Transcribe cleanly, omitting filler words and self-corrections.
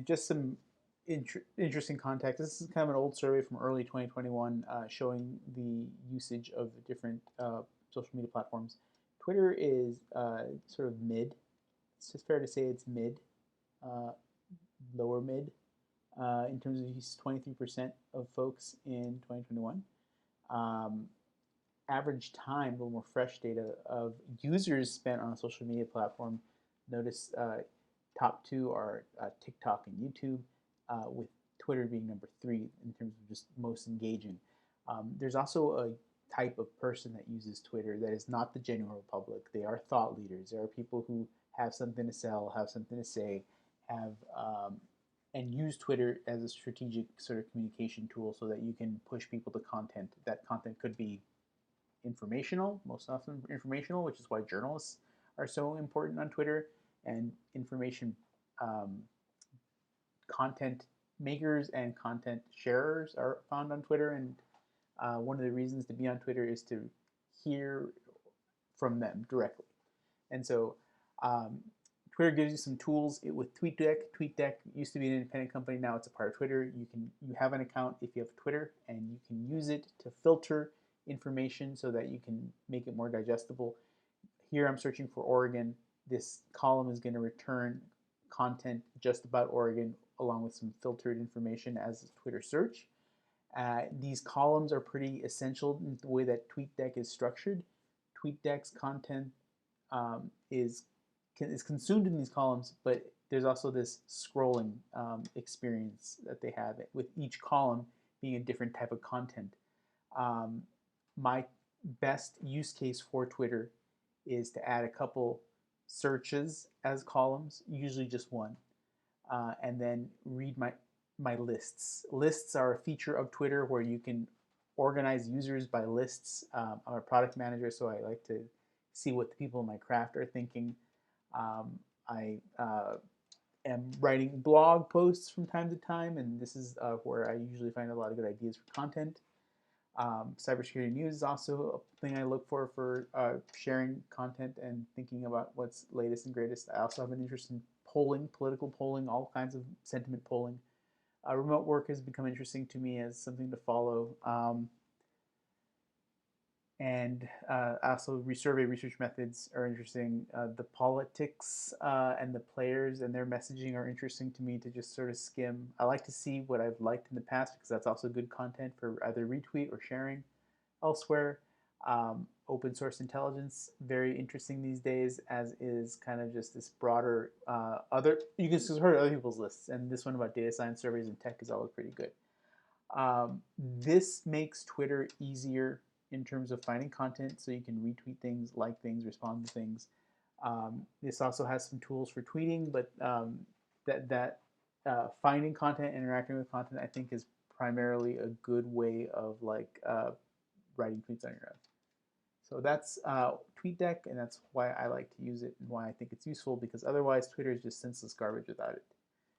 And just some interesting context. This is kind of an old survey from early 2021 showing the usage of the different social media platforms. Twitter is sort of mid. It's just fair to say it's mid, uh, lower mid, in terms of use. 23% of folks in 2021. Average time, a little more fresh data of users spent on a social media platform. Notice top two are TikTok and YouTube, with Twitter being number 3 in terms of just most engaging. There's also a type of person that uses Twitter that is not the general public. They are thought leaders. There are people who have something to sell, have something to say, have and use Twitter as a strategic sort of communication tool so that you can push people to content. That content could be informational, most often informational, which is why journalists are so important on Twitter, and information content makers and content sharers are found on Twitter. And one of the reasons to be on Twitter is to hear from them directly. And so Twitter gives you some tools with TweetDeck. TweetDeck used to be an independent company. Now it's a part of Twitter. You have an account if you have Twitter, and you can use it to filter information so that you can make it more digestible. Here I'm searching for Oregon. This column is going to return content just about Oregon along with some filtered information as a Twitter search. These columns are pretty essential in the way that TweetDeck is structured. TweetDeck's content is consumed in these columns, but there's also this scrolling experience that they have, with each column being a different type of content. My best use case for Twitter is to add a couple searches as columns, usually just one, and then read my lists. Lists are a feature of Twitter where you can organize users by lists. I'm a product manager, so I like to see what the people in my craft are thinking. I am writing blog posts from time to time, and this is where I usually find a lot of good ideas for content. Cybersecurity news is also a thing I look for sharing content and thinking about what's latest and greatest. I also have an interest in polling, political polling, all kinds of sentiment polling. Remote work has become interesting to me as something to follow. And also survey research methods are interesting. The politics and the players and their messaging are interesting to me to just sort of skim. I like to see what I've liked in the past because that's also good content for either retweet or sharing elsewhere. Open source intelligence, very interesting these days, as is kind of just this broader you can just heard other people's lists, and this one about data science surveys and tech is always pretty good. This makes Twitter easier in terms of finding content, so you can retweet things, like things, respond to things. This also has some tools for tweeting, but finding content, interacting with content, I think is primarily a good way of writing tweets on your own. So that's TweetDeck, and that's why I like to use it and why I think it's useful, because otherwise Twitter is just senseless garbage without it.